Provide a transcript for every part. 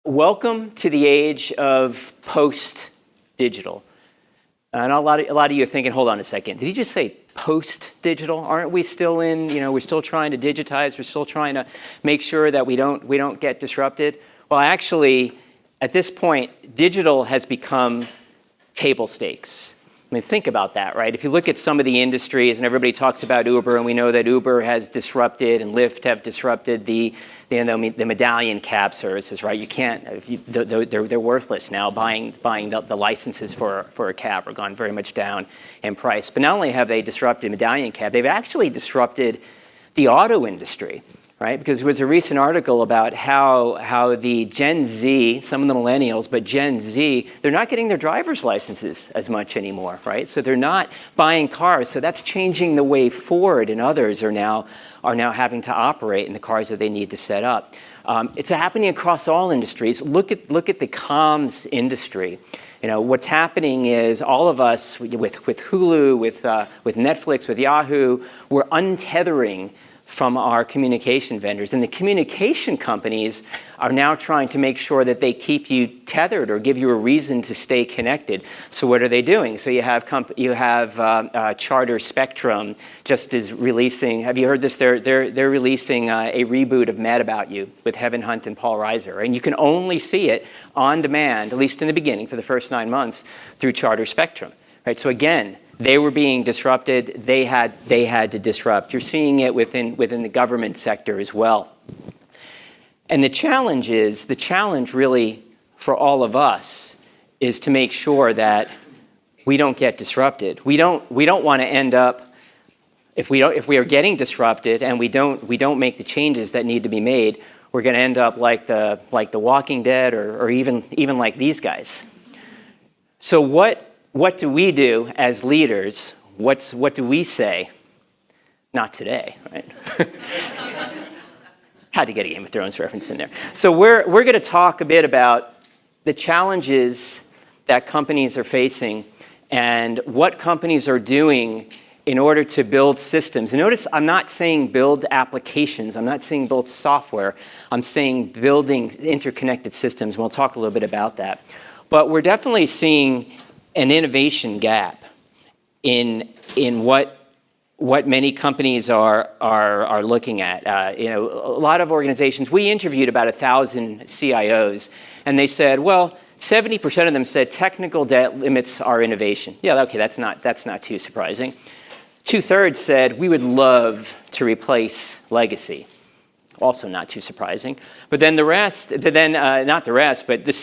Welcome to the age of post-digital. And a lot of you are thinking, hold on a second, did he just say post-digital? Aren't we still in, we're still trying to digitize, we're still trying to make sure that we don't get disrupted? Well, actually, at this point, digital has become table stakes. I mean, think about that, right? If you look at some of the industries, and everybody talks about Uber, and we know that Uber has disrupted and Lyft have disrupted the medallion cab services, right? You can't, they're worthless now. Buying the licenses for a cab are gone very much down in price. But not only have they disrupted medallion cab, they've actually disrupted the auto industry. Right? Because there was a recent article about how the Gen Z, some of the millennials, but Gen Z, they're not getting their driver's licenses as much anymore, right? So they're not buying cars. So that's changing the way Ford and others are now having to operate in the cars that they need to set up. It's happening across all industries. Look at the comms industry. What's happening is all of us with Hulu, with Netflix, with Yahoo, we're untethering from our communication vendors. And the communication companies are now trying to make sure that they keep you tethered or give you a reason to stay connected. So what are they doing? So you have Charter Spectrum just is releasing, have you heard this? They're releasing a reboot of Mad About You with Heaven Hunt and Paul Reiser. And you can only see it on demand, at least in the beginning for the first 9 months, through Charter Spectrum. Right? So again, they were being disrupted. They had to disrupt. You're seeing it within the government sector as well. And the challenge really for all of us is to make sure that we don't get disrupted. We don't want to end up, if we are getting disrupted and we don't make the changes that need to be made, we're going to end up like the Walking Dead or even like these guys. So what do we do as leaders? What do we say? Not today, right? Had to get a Game of Thrones reference in there. So we're going to talk a bit about the challenges that companies are facing and what companies are doing in order to build systems. And notice I'm not saying build applications. I'm not saying build software. I'm saying building interconnected systems. And we'll talk a little bit about that. But we're definitely seeing an innovation gap in what many companies are looking at. A lot of organizations, we interviewed about 1,000 CIOs, and they said, well, 70% of them said technical debt limits our innovation. Yeah, okay, that's not too surprising. 2/3 said we would love to replace legacy. Also not too surprising. But then not the rest, but that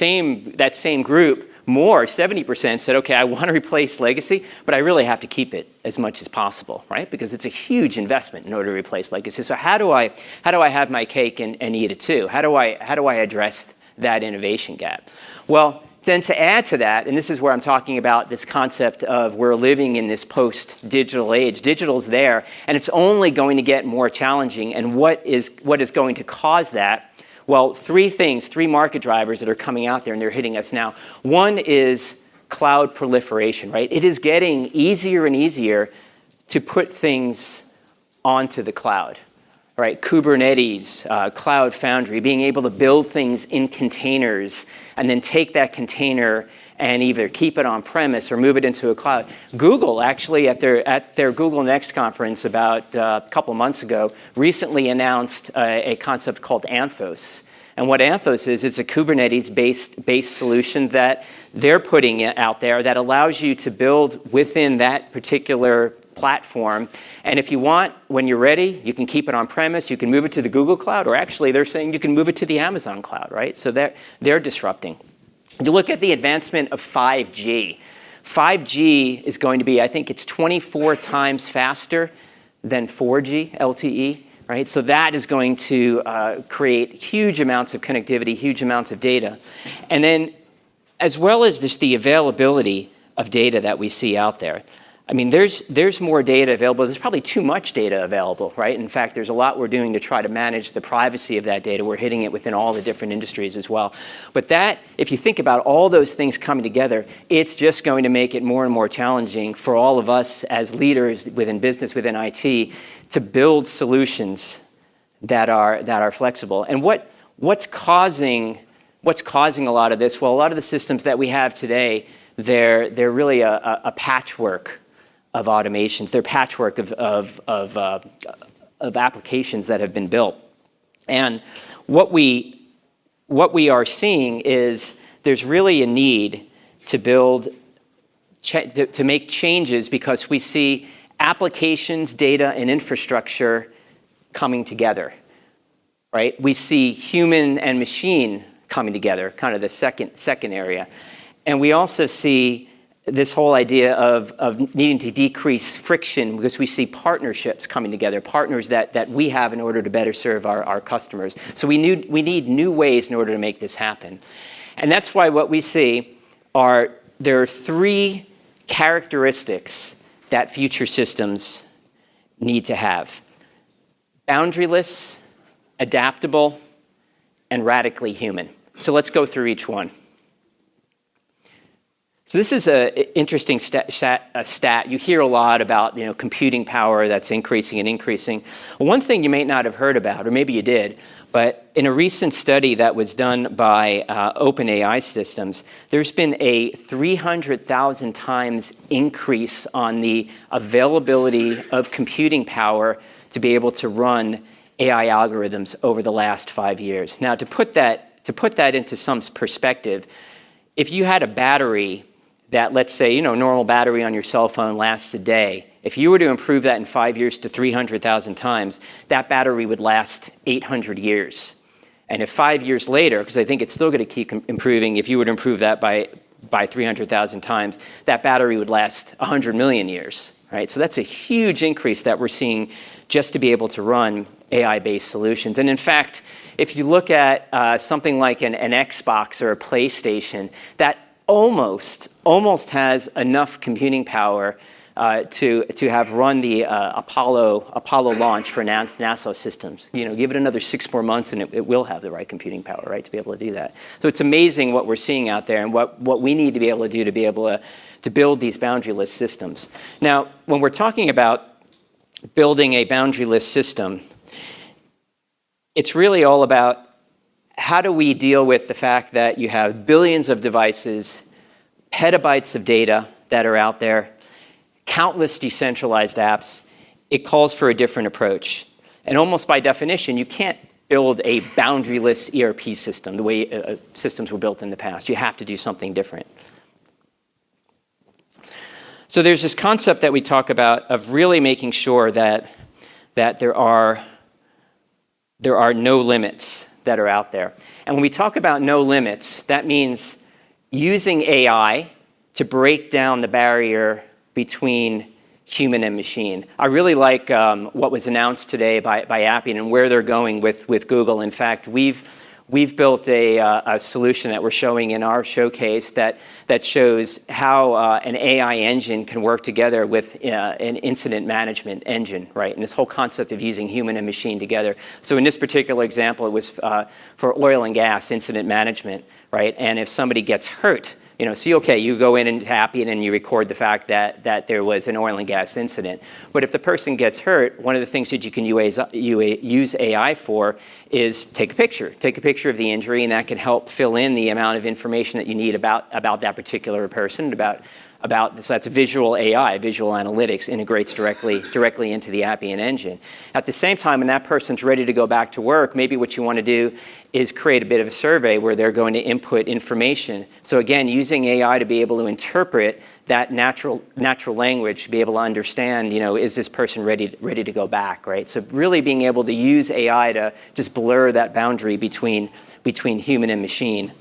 same group, more, 70% said, okay, I want to replace legacy, but I really have to keep it as much as possible, right? Because it's a huge investment in order to replace legacy. So how do I have my cake and eat it too? How do I address that innovation gap? Well, then to add to that, and this is where I'm talking about this concept of we're living in this post-digital age. Digital's there, and it's only going to get more challenging. And what is going to cause that? Well, three market drivers that are coming out there, and they're hitting us now. One is cloud proliferation, right? It is getting easier and easier to put things onto the cloud, right? Kubernetes, Cloud Foundry, being able to build things in containers and then take that container and either keep it on premise or move it into a cloud. Google actually at their Google Next conference about a couple months ago recently announced a concept called Anthos. And what Anthos is, it's a Kubernetes-based solution that they're putting out there that allows you to build within that particular platform. And if you want, when you're ready, you can keep it on premise, you can move it to the Google Cloud, or actually they're saying you can move it to the Amazon Cloud, right? So they're disrupting. You look at the advancement of 5G. 5G is going to be, I think it's 24 times faster than 4G LTE, right? So that is going to create huge amounts of connectivity, huge amounts of data. And then as well as just the availability of data that we see out there. I mean, there's more data available. There's probably too much data available, right? In fact, there's a lot we're doing to try to manage the privacy of that data. We're hitting it within all the different industries as well. But that, if you think about all those things coming together, it's just going to make it more and more challenging for all of us as leaders within business, within IT, to build solutions that are flexible. And what's causing what's causing a lot of this? Well, a lot of the systems that we have today, they're really a patchwork of automations. They're patchwork of applications that have been built. And what we are seeing is there's really a need to build, to make changes because we see applications, data, and infrastructure coming together, right? We see human and machine coming together, kind of the second area. And we also see this whole idea of needing to decrease friction because we see partnerships coming together, partners that we have in order to better serve our customers. So we need new ways in order to make this happen. And that's why what we see there are three characteristics that future systems need to have: boundaryless, adaptable, and radically human. So let's go through each one. So this is an interesting stat. You hear a lot about computing power that's increasing and increasing. One thing you may not have heard about, or maybe you did, but in a recent study that was done by OpenAI systems, there's been a 300,000 times increase on the availability of computing power to be able to run AI algorithms over the last 5 years. Now, to put that into some perspective, if you had a battery that, let's say, normal battery on your cell phone lasts a day, if you were to improve that in 5 years to 300,000 times, that battery would last 800 years. And if 5 years later, because I think it's still going to keep improving, if you were to improve that by 300,000 times, that battery would last 100 million years, right? So that's a huge increase that we're seeing just to be able to run AI-based solutions. And in fact, if you look at something like an Xbox or a PlayStation, that almost has enough computing power to have run the Apollo launch for NASA systems. Give it another 6 more months and it will have the right computing power, right, to be able to do that. So it's amazing what we're seeing out there and what we need to be able to do to be able to build these boundaryless systems. Now, when we're talking about building a boundaryless system, it's really all about how do we deal with the fact that you have billions of devices, petabytes of data that are out there, countless decentralized apps. It calls for a different approach. And almost by definition, you can't build a boundaryless ERP system the way systems were built in the past. You have to do something different. So there's this concept that we talk about of really making sure that there are no limits that are out there. And when we talk about no limits, that means using AI to break down the barrier between human and machine. I really like what was announced today by Appian and where they're going with Google. In fact, we've built a solution that we're showing in our showcase that shows how an AI engine can work together with an incident management engine, right? And this whole concept of using human and machine together. So in this particular example, it was for oil and gas incident management, right? And if somebody gets hurt, you go in into Appian and you record the fact that there was an oil and gas incident. But if the person gets hurt, one of the things that you can use AI for is take a picture of the injury, and that can help fill in the amount of information that you need about that particular person, so that's visual AI, visual analytics, integrates directly into the Appian engine. At the same time, when that person's ready to go back to work, maybe what you want to do is create a bit of a survey where they're going to input information. So again, using AI to be able to interpret that natural language, to be able to understand, is this person ready to go back, right? So really being able to use AI to just blur that boundary between human and machine.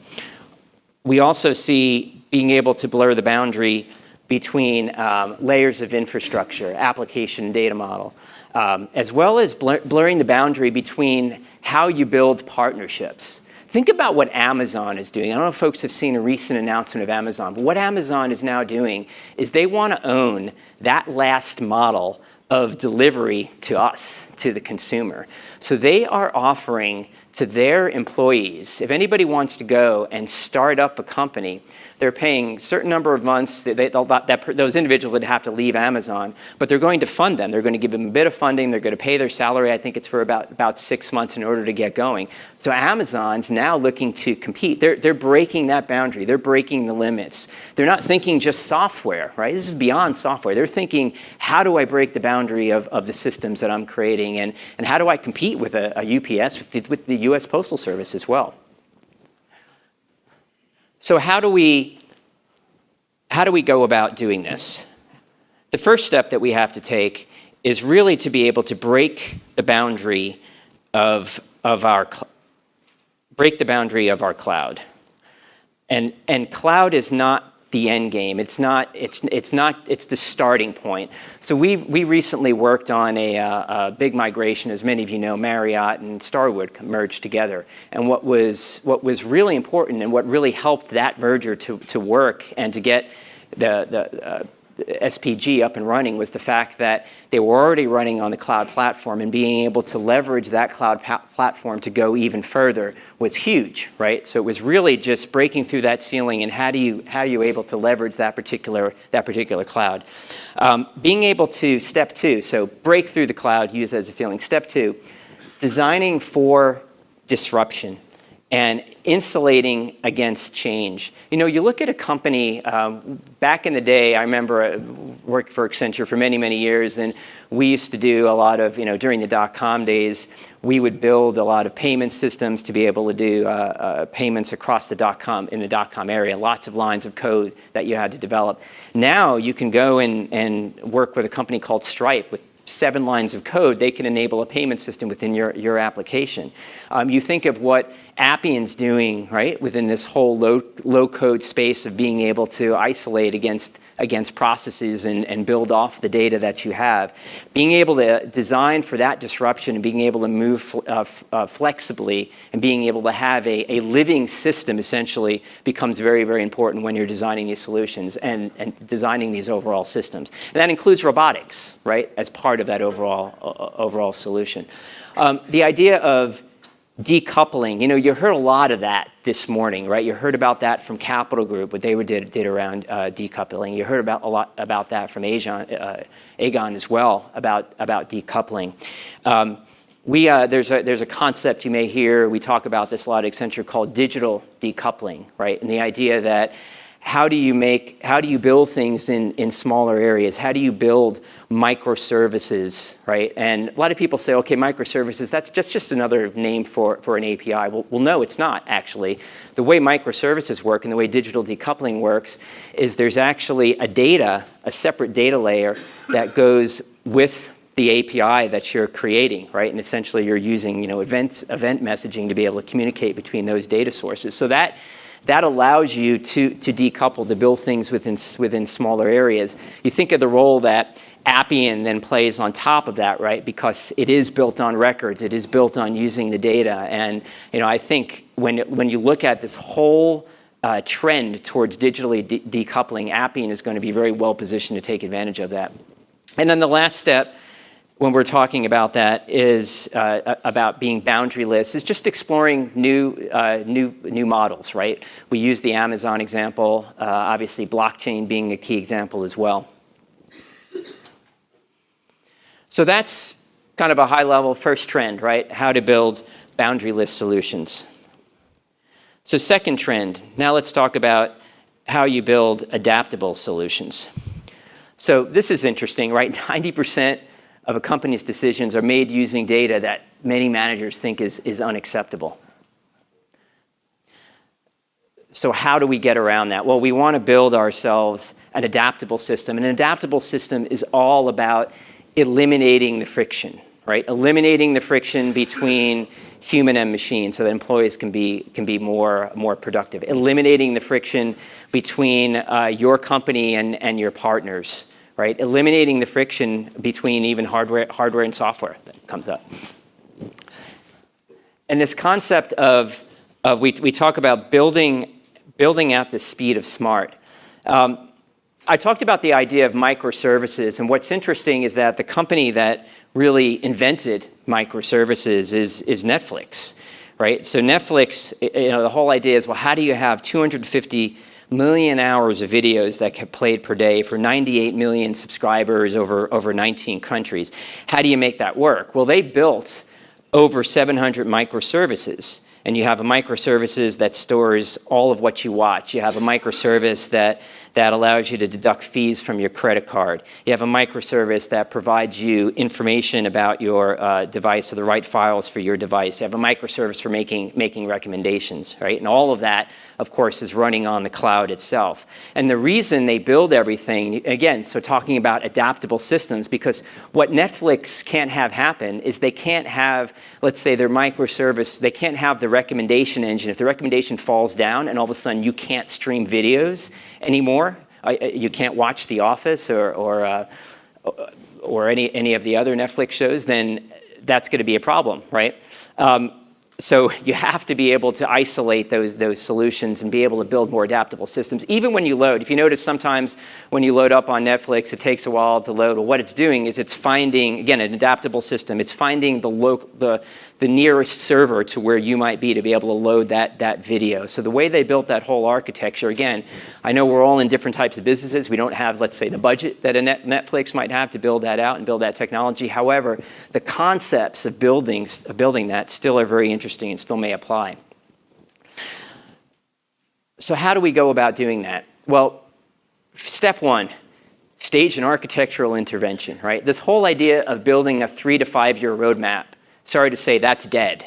We also see being able to blur the boundary between layers of infrastructure, application, data model, as well as blurring the boundary between how you build partnerships. Think about what Amazon is doing. I don't know if folks have seen a recent announcement of Amazon, but what Amazon is now doing is they want to own that last model of delivery to us, to the consumer. So they are offering to their employees, if anybody wants to go and start up a company, they're paying a certain number of months. Those individuals would have to leave Amazon, but they're going to fund them. They're going to give them a bit of funding. They're going to pay their salary. I think it's for about 6 months in order to get going. So Amazon's now looking to compete. They're breaking that boundary. They're breaking the limits. They're not thinking just software, right? This is beyond software. They're thinking, how do I break the boundary of the systems that I'm creating, and how do I compete with a UPS, with the US Postal Service as well? So how do we go about doing this? The first step that we have to take is really to be able to break the boundary of our cloud. And cloud is not the end game. It's the starting point. So we recently worked on a big migration. As many of you know, Marriott and Starwood merged together. And what was really important and what really helped that merger to work and to get the SPG up and running was the fact that they were already running on the cloud platform, and being able to leverage that cloud platform to go even further was huge, right? So it was really just breaking through that ceiling, and how are you able to leverage that particular cloud? Being able to, step two, so break through the cloud, use as a ceiling. Step two, designing for disruption and insulating against change. You know, you look at a company, back in the day, I remember worked for Accenture for many, many years, and we used to do a lot of, during the dot-com days, we would build a lot of payment systems to be able to do payments across the dot-com, in the dot-com area, lots of lines of code that you had to develop. Now you can go and work with a company called Stripe with 7 lines of code. They can enable a payment system within your application. You think of what Appian's doing, right, within this whole low code space of being able to isolate against processes and build off the data that you have. Being able to design for that disruption and being able to move flexibly and being able to have a living system essentially becomes very, very important when you're designing these solutions and designing these overall systems. And that includes robotics, right, as part of that overall solution. The idea of decoupling, you heard a lot of that this morning, right? You heard about that from Capital Group, what they did around decoupling. You heard a lot about that from Aegon as well, about decoupling. There's a concept you may hear, we talk about this a lot at Accenture, called digital decoupling, right? And the idea that how do you build things in smaller areas? How do you build microservices, right? And a lot of people say, okay, microservices, that's just another name for an API. Well, no, it's not actually. The way microservices work and the way digital decoupling works is there's actually a separate data layer that goes with the API that you're creating, right? And essentially you're using, event messaging to be able to communicate between those data sources. So that allows you to decouple, to build things within smaller areas. You think of the role that Appian then plays on top of that, right? Because it is built on records, it is built on using the data. And I think when you look at this whole trend towards digitally decoupling, Appian is going to be very well positioned to take advantage of that. And then the last step, when we're talking about that, is about being boundaryless, is just exploring new models, right? We use the Amazon example, obviously blockchain being a key example as well. So that's kind of a high-level first trend, right? How to build boundaryless solutions. So second trend, now let's talk about how you build adaptable solutions. So this is interesting, right? 90% of a company's decisions are made using data that many managers think is unacceptable. So how do we get around that? Well, we want to build ourselves an adaptable system. And an adaptable system is all about eliminating the friction, right? Eliminating the friction between human and machine so that employees can be more productive. Eliminating the friction between your company and your partners, right? Eliminating the friction between even hardware and software that comes up. And this concept of we talk about building at the speed of smart. I talked about the idea of microservices, and what's interesting is that the company that really invented microservices is Netflix, right? So Netflix, the whole idea is, well, how do you have 250 million hours of videos that get played per day for 98 million subscribers over 19 countries? How do you make that work? Well, they built over 700 microservices. And you have a microservices that stores all of what you watch. You have a microservice that allows you to deduct fees from your credit card. You have a microservice that provides you information about your device or the right files for your device. You have a microservice for making recommendations, right? And all of that, of course, is running on the cloud itself. And the reason they build everything, again, so talking about adaptable systems, because what Netflix can't have happen is they can't have, let's say, their microservice, they can't have the recommendation engine. If the recommendation falls down and all of a sudden you can't stream videos anymore, you can't watch The Office or any of the other Netflix shows, then that's going to be a problem, right? So you have to be able to isolate those solutions and be able to build more adaptable systems. Even when you load, if you notice sometimes when you load up on Netflix, it takes a while to load. Well, what it's doing is it's finding, again, an adaptable system. It's finding the nearest server to where you might be to be able to load that video. So the way they built that whole architecture, again, I know we're all in different types of businesses. We don't have, let's say, the budget that a Netflix might have to build that out and build that technology. However, the concepts of building that still are very interesting and still may apply. So how do we go about doing that? Well, step one, stage an architectural intervention, right? This whole idea of building a 3 to 5 year roadmap, sorry to say, that's dead,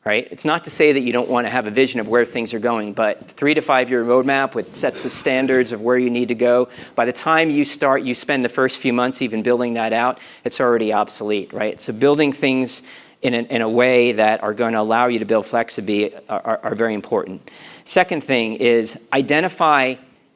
right? It's not to say that you don't want to have a vision of where things are going, but 3 to 5 year roadmap with sets of standards of where you need to go, by the time you start, you spend the first few months even building that out, it's already obsolete, right? So building things in a way that are going to allow you to build flexibly are very important. Second thing is identify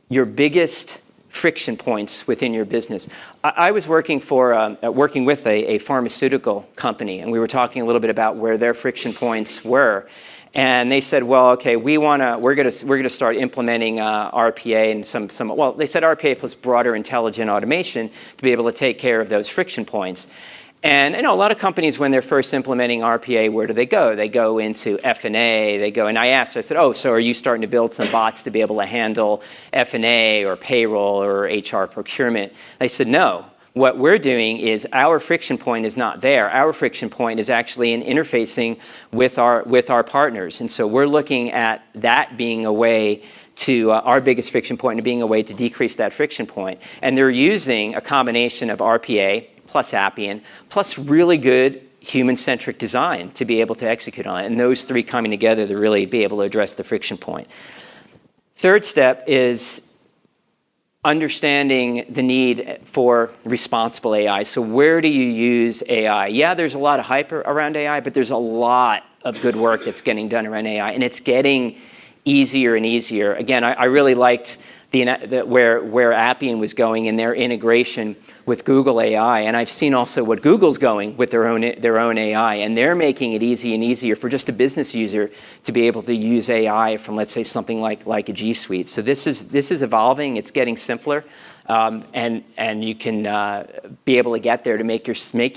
your biggest friction points within your business. I was working with a pharmaceutical company, and we were talking a little bit about where their friction points were. And they said, well, okay, we're gonna start implementing RPA and well, they said RPA plus broader intelligent automation to be able to take care of those friction points. And a lot of companies, when they're first implementing RPA, where do they go? They go into F&A. And I said, oh, so are you starting to build some bots to be able to handle F&A or payroll or HR procurement? They said, no. What we're doing is our friction point is not there. Our friction point is actually in interfacing with our partners. And so we're looking at that being a way to our biggest friction point and being a way to decrease that friction point. And they're using a combination of RPA plus Appian plus really good human-centric design to be able to execute on it. And those three coming together to really be able to address the friction point. Third step is understanding the need for responsible AI. So where do you use AI? Yeah, there's a lot of hype around AI, but there's a lot of good work that's getting done around AI, and it's getting easier and easier. Again, I really liked where Appian was going in their integration with Google AI, and I've seen also what Google's going with their own AI, and they're making it easy and easier for just a business user to be able to use AI from, let's say, something like a G Suite. So this is evolving. It's getting simpler, and you can be able to get there to make your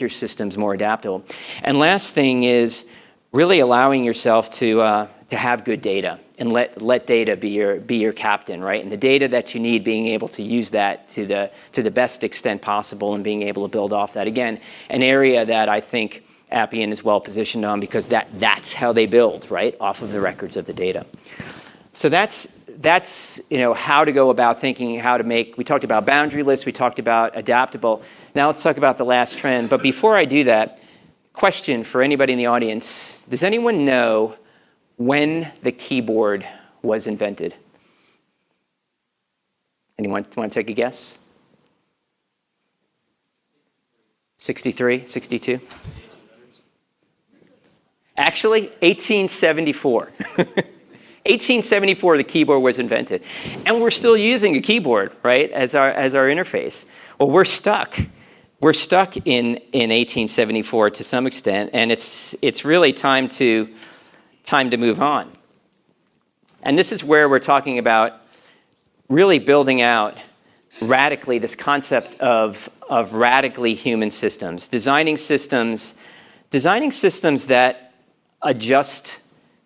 systems more adaptable. And last thing is really allowing yourself to have good data and let data be your captain, right? And the data that you need, being able to use that to the best extent possible and being able to build off that. Again, an area that I think Appian is well positioned on because that's how they build, right? Off of the records of the data. So that's how to go about thinking how to make. We talked about boundaryless, we talked about adaptable. Now let's talk about the last trend. But before I do that, question for anybody in the audience: does anyone know when the keyboard was invented? Anyone want to take a guess? 63, 62? Actually, 1874. 1874, the keyboard was invented. And we're still using a keyboard, right, as our interface. Well, we're stuck. We're stuck in 1874 to some extent, and it's really time to move on. And this is where we're talking about really building out radically this concept of radically human systems, designing systems designing systems that adjust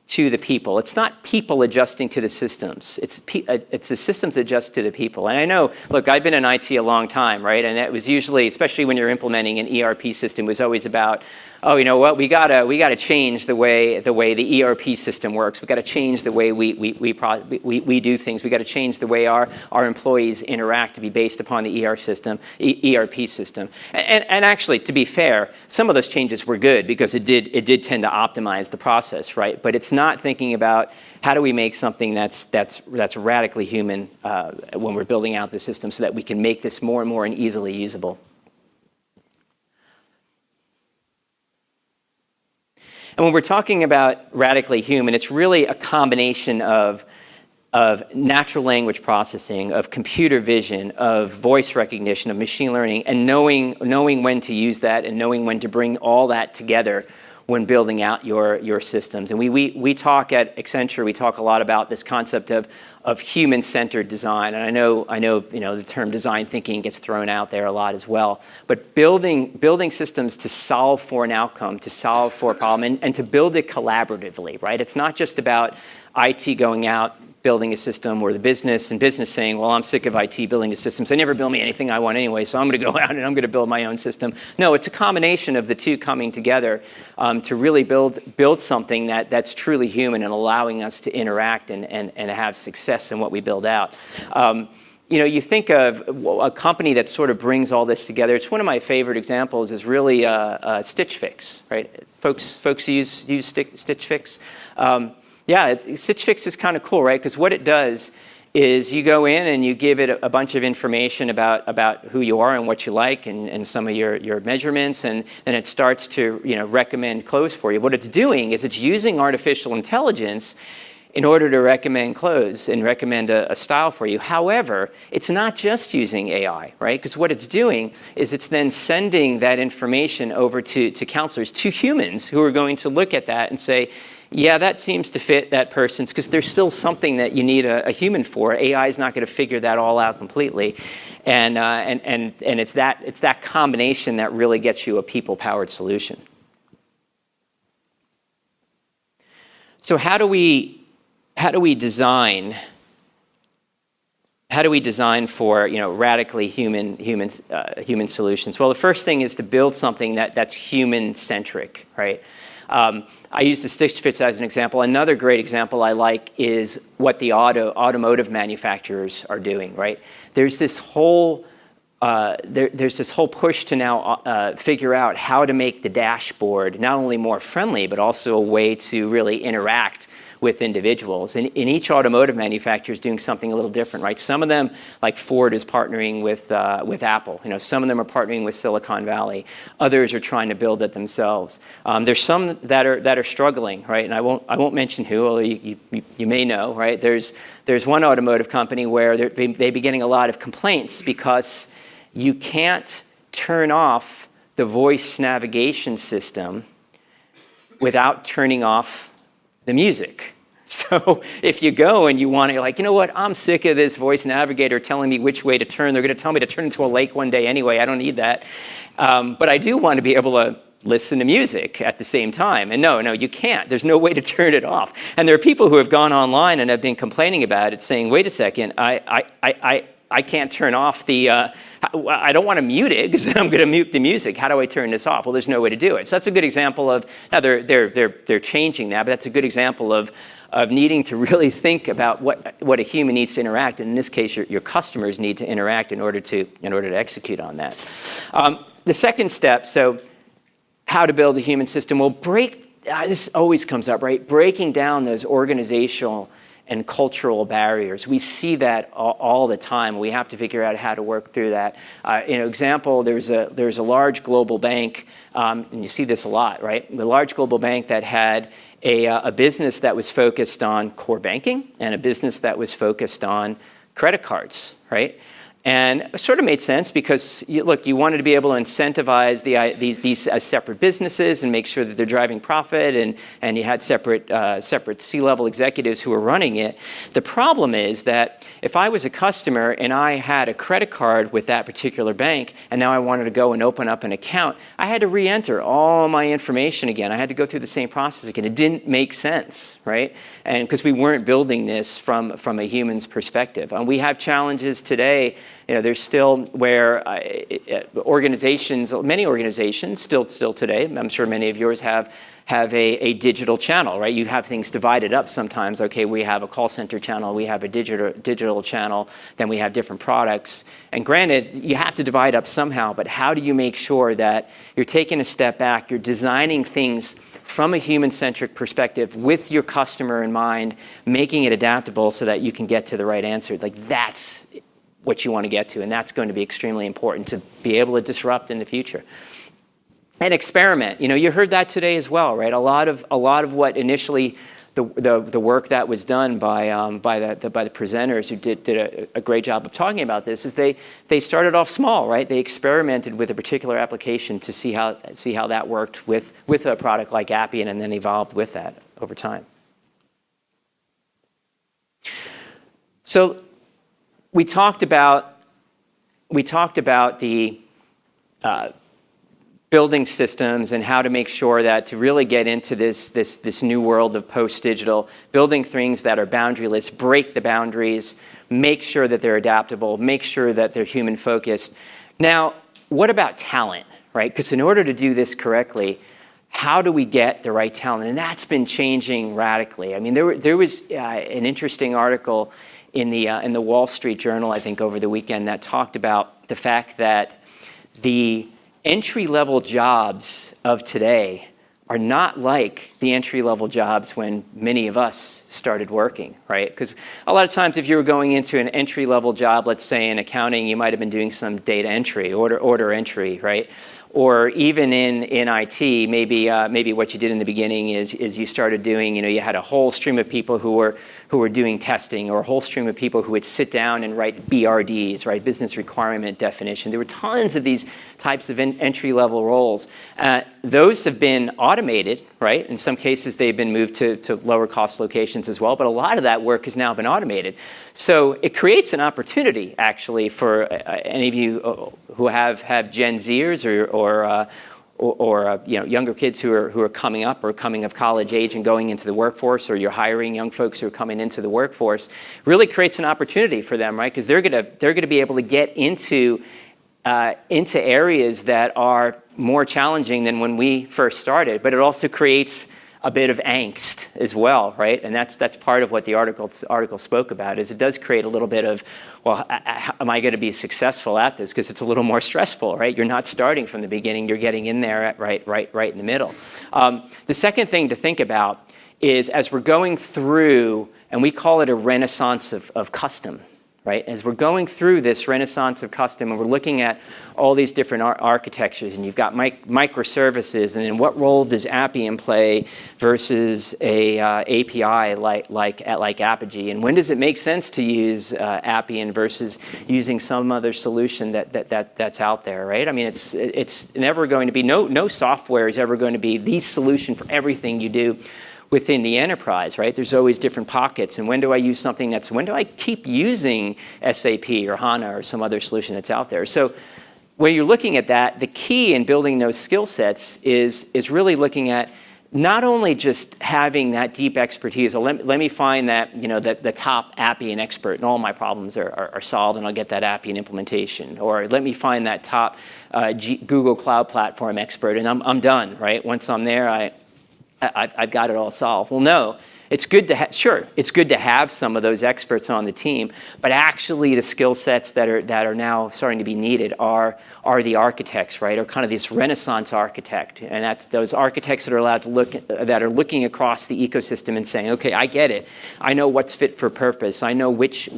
to the people. It's not people adjusting to the systems. It's the systems adjust to the people. And I know, look, I've been in IT a long time, right? And it was usually, especially when you're implementing an ERP system, it was always about, oh, you know what? We gotta change the way the ERP system works. We gotta change the way we do things. We gotta change the way our employees interact to be based upon the ERP system. And actually, to be fair, some of those changes were good because it did tend to optimize the process, right? But it's not thinking about how do we make something that's radically human when we're building out the system so that we can make this more and more and easily usable. And when we're talking about radically human, it's really a combination of natural language processing, of computer vision, of voice recognition, of machine learning, and knowing when to use that and knowing when to bring all that together when building out your systems. And we talk at Accenture, we talk a lot about this concept of human-centered design. And I know the term design thinking gets thrown out there a lot as well. But building systems to solve for an outcome, to solve for a problem, and to build it collaboratively, right? It's not just about IT going out, building a system, or the business saying, well, I'm sick of IT building the systems. They never build me anything I want anyway, so I'm going to go out and I'm going to build my own system. No, it's a combination of the two coming together to really build something that's truly human and allowing us to interact and have success in what we build out. You think of a company that sort of brings all this together. It's one of my favorite examples is really Stitch Fix, right? Folks use Stitch Fix. Yeah, Stitch Fix is kind of cool, right? Because what it does is you go in and you give it a bunch of information about who you are and what you like and some of your measurements, and then it starts to recommend clothes for you. What it's doing is it's using artificial intelligence in order to recommend clothes and recommend a style for you. However, it's not just using AI, right? Because what it's doing is it's then sending that information over to counselors, to humans who are going to look at that and say, yeah, that seems to fit that person's, because there's still something that you need a human for. AI is not going to figure that all out completely, and it's that combination that really gets you a people-powered solution. So how do we design for radically human solutions? Well, the first thing is to build something that's human-centric, right? I use the Stitch Fix as an example. Another great example I like is what the automotive manufacturers are doing, right? There's this whole push to now figure out how to make the dashboard not only more friendly, but also a way to really interact with individuals. And each automotive manufacturer is doing something a little different, right? Some of them, like Ford, is partnering with Apple. Some of them are partnering with Silicon Valley. Others are trying to build it themselves. There's some that are struggling, right? And I won't mention who, although you may know, right? There's one automotive company where they've been getting a lot of complaints because you can't turn off the voice navigation system without turning off the music. So if you go and you're like, you know what, I'm sick of this voice navigator telling me which way to turn. They're going to tell me to turn into a lake one day anyway. I don't need that. But I do want to be able to listen to music at the same time. And no, you can't. There's no way to turn it off. And there are people who have gone online and have been complaining about it, saying, wait a second, I can't turn off the, I don't want to mute it because I'm going to mute the music. How do I turn this off? Well, there's no way to do it. So that's a good example of, now they're changing that, but that's a good example of needing to really think about what a human needs to interact. And in this case, your customers need to interact in order to execute on that. The second step, so how to build a human system, will this always comes up, right? Breaking down those organizational and cultural barriers. We see that all the time. We have to figure out how to work through that. Example, there's a large global bank, and you see this a lot, right? A large global bank that had a business that was focused on core banking and a business that was focused on credit cards, right? And it sort of made sense because, look, you wanted to be able to incentivize these as separate businesses and make sure that they're driving profit, and you had separate C-level executives who were running it. The problem is that if I was a customer and I had a credit card with that particular bank, and now I wanted to go and open up an account, I had to re-enter all my information again. I had to go through the same process again. It didn't make sense, right? And because we weren't building this from a human's perspective. And we have challenges today. There's still where organizations, many organizations still today, I'm sure many of yours have a digital channel, right? You have things divided up sometimes. Okay, we have a call center channel, we have a digital channel, then we have different products. And granted, you have to divide up somehow, but how do you make sure that you're taking a step back, you're designing things from a human-centric perspective with your customer in mind, making it adaptable so that you can get to the right answer? Like, that's what you want to get to, and that's going to be extremely important to be able to disrupt in the future. And experiment. You heard that today as well, right? A lot of what initially the work that was done by the presenters who did a great job of talking about this is they started off small, right? They experimented with a particular application to see how that worked with a product like Appian, and then evolved with that over time. So we talked about the building systems and how to make sure that to really get into this new world of post-digital, building things that are boundaryless, break the boundaries, make sure that they're adaptable, make sure that they're human-focused. Now, what about talent, right? Because in order to do this correctly, how do we get the right talent? And that's been changing radically. I mean, there was an interesting article in the Wall Street Journal, I think, over the weekend that talked about the fact that the entry-level jobs of today are not like the entry-level jobs when many of us started working, right? Because a lot of times if you were going into an entry-level job, let's say in accounting, you might have been doing some data entry, order entry, right? Or even in IT, maybe what you did in the beginning is you started doing, you had a whole stream of people who were doing testing, or a whole stream of people who would sit down and write BRDs, right, business requirement definition. There were tons of these types of entry-level roles. Those have been automated, right? In some cases, they've been moved to lower cost locations as well, but a lot of that work has now been automated. So it creates an opportunity, actually, for any of you who have Gen Zers or younger kids who are coming up or coming of college age and going into the workforce, or you're hiring young folks who are coming into the workforce. Really creates an opportunity for them, right? Because they're gonna be able to get into areas that are more challenging than when we first started, but it also creates a bit of angst as well, right? And that's part of what the article spoke about, is it does create a little bit of, well, am I going to be successful at this? Because it's a little more stressful, right? You're not starting from the beginning, you're getting in there at right in the middle. The second thing to think about is, as we're going through, and we call it a renaissance of custom, right? As we're going through this renaissance of custom, and we're looking at all these different architectures, and you've got microservices, and in what role does Appian play versus a API like Apigee, and when does it make sense to use Appian versus using some other solution that's out there, right? I mean, it's never going to be, no software is ever going to be the solution for everything you do within the enterprise, right? There's always different pockets. And when do I use something when do I keep using SAP or HANA or some other solution that's out there? So when you're looking at that, the key in building those skill sets is really looking at not only just having that deep expertise, or let me find that, the top Appian expert and all my problems are solved and I'll get that Appian implementation. Or let me find that top Google Cloud Platform expert and I'm done, right? Once I'm there, I've got it all solved. Well, no, it's good to it's good to have some of those experts on the team, but actually the skill sets that are now starting to be needed are the architects, right? Or kind of this Renaissance architect, and that's those architects that are allowed to that are looking across the ecosystem and saying, okay, I get it. I know what's fit for purpose. I know which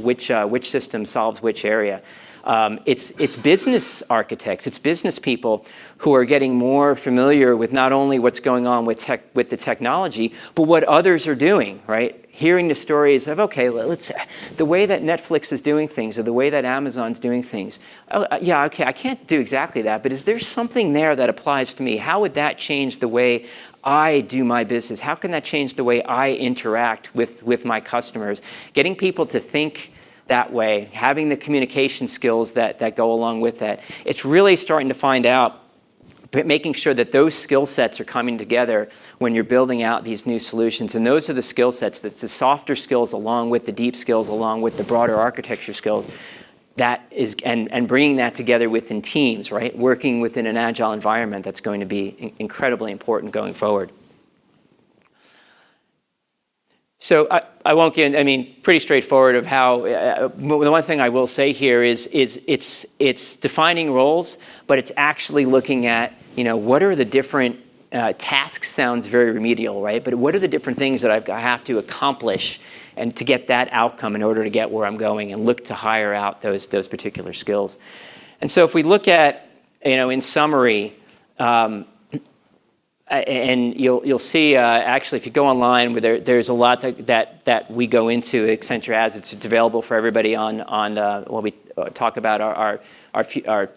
system solves which area. It's business architects, it's business people who are getting more familiar with not only what's going on with the technology, but what others are doing, right? Hearing the stories of, okay, the way that Netflix is doing things or the way that Amazon's doing things. Oh, yeah, okay, I can't do exactly that, but is there something there that applies to me? How would that change the way I do my business? How can that change the way I interact with my customers? Getting people to think that way, having the communication skills that go along with that. It's really starting to find out, but making sure that those skill sets are coming together when you're building out these new solutions. And those are the skill sets, that's the softer skills along with the deep skills, along with the broader architecture skills. That is, and bringing that together within teams, right? Working within an agile environment, that's going to be incredibly important going forward. So I won't get, I mean, pretty straightforward of how, the one thing I will say here is it's defining roles, but it's actually looking at, what are the different tasks. Sounds very remedial, right? But what are the different things that I have to accomplish and to get that outcome in order to get where I'm going, and look to hire out those particular skills. And so if we look at, in summary, and you'll see, actually, if you go online, there's a lot that we go into. Accenture has it's available for everybody on when we talk about our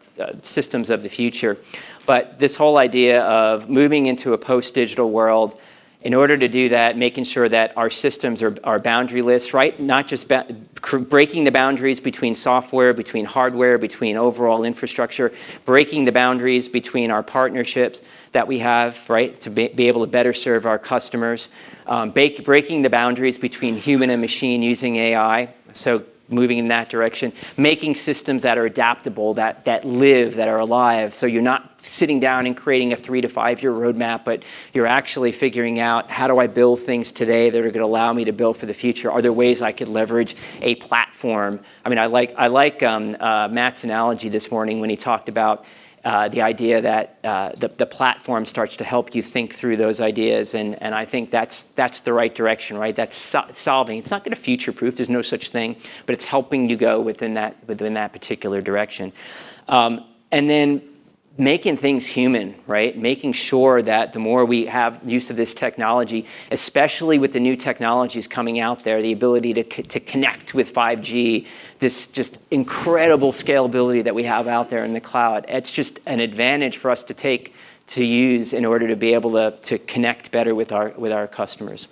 systems of the future. But this whole idea of moving into a post-digital world, in order to do that, making sure that our systems are boundaryless, right? Not just breaking the boundaries between software, between hardware, between overall infrastructure, breaking the boundaries between our partnerships that we have, right? To be able to better serve our customers. Breaking the boundaries between human and machine using AI. So moving in that direction, making systems that are adaptable, that live, that are alive. So you're not sitting down and creating a 3 to 5 year roadmap, but you're actually figuring out, how do I build things today that are going to allow me to build for the future? Are there ways I could leverage a platform? I mean, I like Matt's analogy this morning when he talked about the idea that the platform starts to help you think through those ideas, and I think that's the right direction, right? That's solving. It's not going to future-proof. There's no such thing, but it's helping you go within that particular direction, and then making things human, right? Making sure that the more we have use of this technology, especially with the new technologies coming out there, the ability to connect with 5G, this just incredible scalability that we have out there in the cloud, it's just an advantage for us to use in order to be able to connect better with our customers.